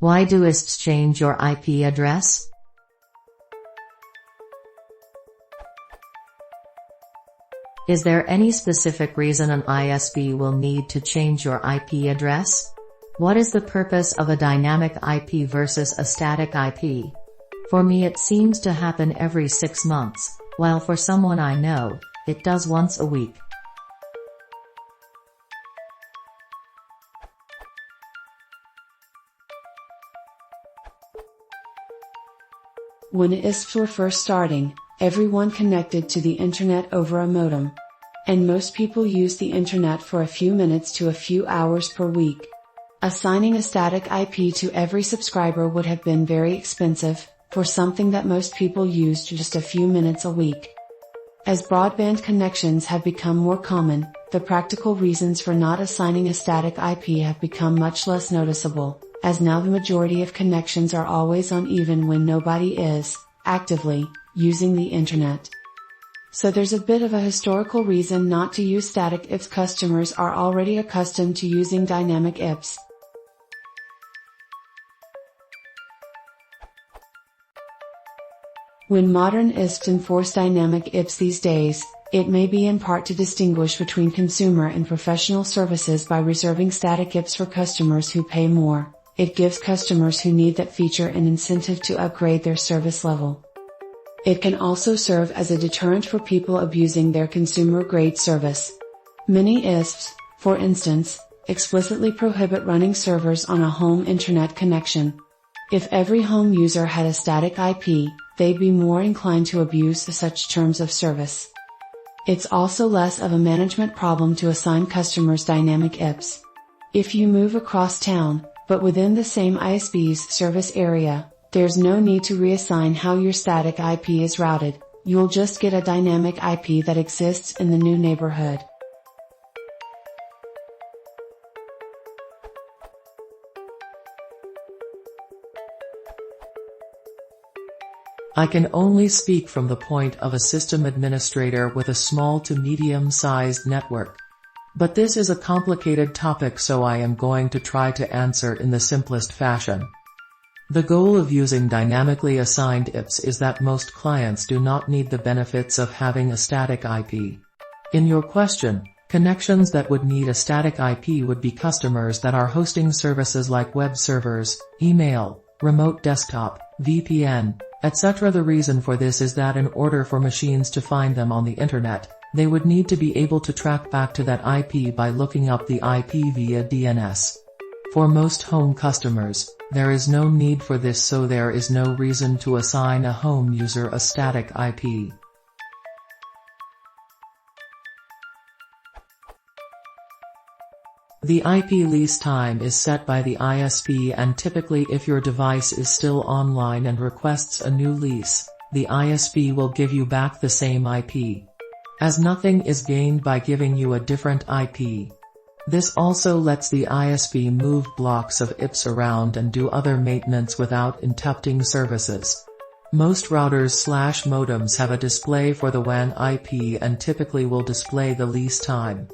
Why do ISPs change your IP address? Is there any specific reason an ISP will need to change your IP address? What is the purpose of a dynamic IP versus a static IP? For me, it seems to happen every 6 months, while for someone I know, it does once a week. When ISPs were first starting, everyone connected to the internet over a modem. And most people used the internet for a few minutes to a few hours per week. Assigning a static IP to every subscriber would have been very expensive, for something that most people used just a few minutes a week. As broadband connections have become more common, the practical reasons for not assigning a static IP have become much less noticeable, as now the majority of connections are always on even when nobody is, actively, using the internet. So there's a bit of a historical reason not to use static IPs. Customers are already accustomed to using dynamic IPs. When modern ISPs enforce dynamic IPs these days, it may be in part to distinguish between consumer and professional services by reserving static IPs for customers who pay more. It gives customers who need that feature an incentive to upgrade their service level. It can also serve as a deterrent for people abusing their consumer-grade service. Many ISPs, for instance, explicitly prohibit running servers on a home internet connection. If every home user had a static IP, they'd be more inclined to abuse such terms of service. It's also less of a management problem to assign customers dynamic IPs. If you move across town, but within the same ISP's service area, there's no need to reassign how your static IP is routed. You'll just get a dynamic IP that exists in the new neighborhood. I can only speak from the point of a system administrator with a small to medium-sized network. But this is a complicated topic, so I am going to try to answer in the simplest fashion. The goal of using dynamically assigned IPs is that most clients do not need the benefits of having a static IP. In your question, connections that would need a static IP would be customers that are hosting services like web servers, email, remote desktop, VPN, etc. The reason for this is that in order for machines to find them on the internet, they would need to be able to track back to that IP by looking up the IP via DNS. For most home customers, there is no need for this, so there is no reason to assign a home user a static IP. The IP lease time is set by the ISP, and typically if your device is still online and requests a new lease, the ISP will give you back the same IP. As nothing is gained by giving you a different IP. This also lets the ISP move blocks of IPs around and do other maintenance without interrupting services. Most routers/modems have a display for the WAN IP and typically will display the lease time.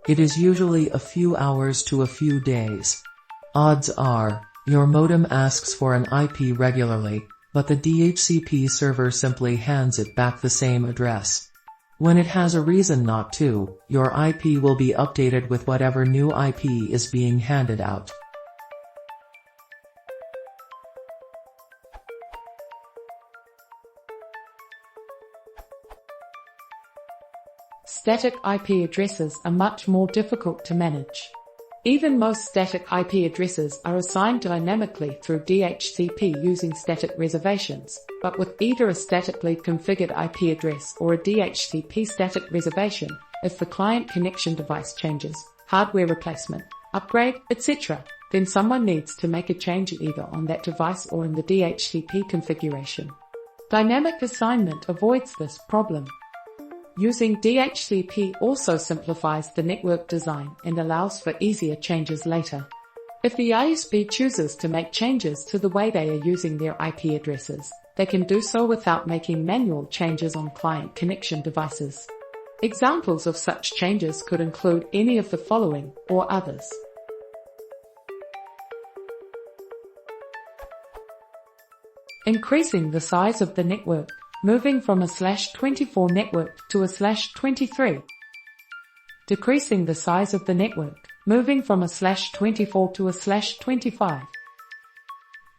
It is usually a few hours to a few days. Odds are, your modem asks for an IP regularly, but the DHCP server simply hands it back the same address. When it has a reason not to, your IP will be updated with whatever new IP is being handed out. Static IP addresses are much more difficult to manage. Even most static IP addresses are assigned dynamically through DHCP using static reservations, but with either a statically configured IP address or a DHCP static reservation, if the client connection device changes, hardware replacement, upgrade, etc., then someone needs to make a change either on that device or in the DHCP configuration. Dynamic assignment avoids this problem. Using DHCP also simplifies the network design and allows for easier changes later. If the ISP chooses to make changes to the way they are using their IP addresses, they can do so without making manual changes on client connection devices. Examples of such changes could include any of the following, or others. Increasing the size of the network, moving from a /24 network to a /23. Decreasing the size of the network, moving from a /24 to a /25.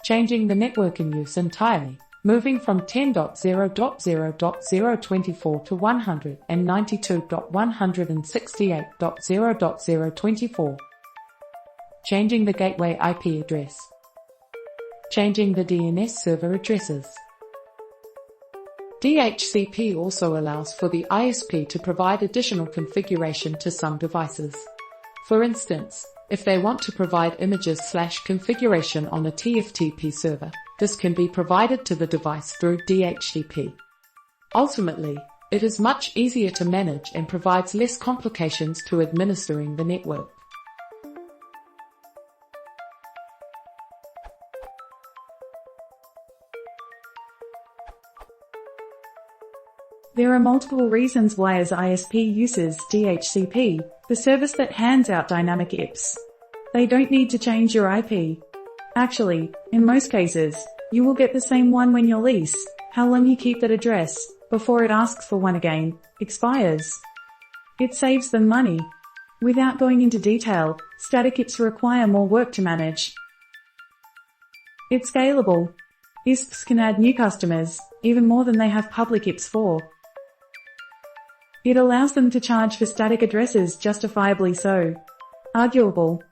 Changing the network in use entirely, moving from 10.0.0.024 to 192.168.0.024. Changing the gateway IP address. Changing the DNS server addresses. DHCP also allows for the ISP to provide additional configuration to some devices. For instance, if they want to provide images/configuration on a TFTP server, this can be provided to the device through DHCP. Ultimately, it is much easier to manage and provides less complications to administering the network. There are multiple reasons why an ISP uses DHCP, the service that hands out dynamic IPs. They don't need to change your IP. Actually, in most cases, you will get the same one when your lease, how long you keep that address, before it asks for one again, expires. It saves them money. Without going into detail, static IPs require more work to manage. It's scalable. ISPs can add new customers, even more than they have public IPs for. It allows them to charge for static addresses justifiably so. Arguable,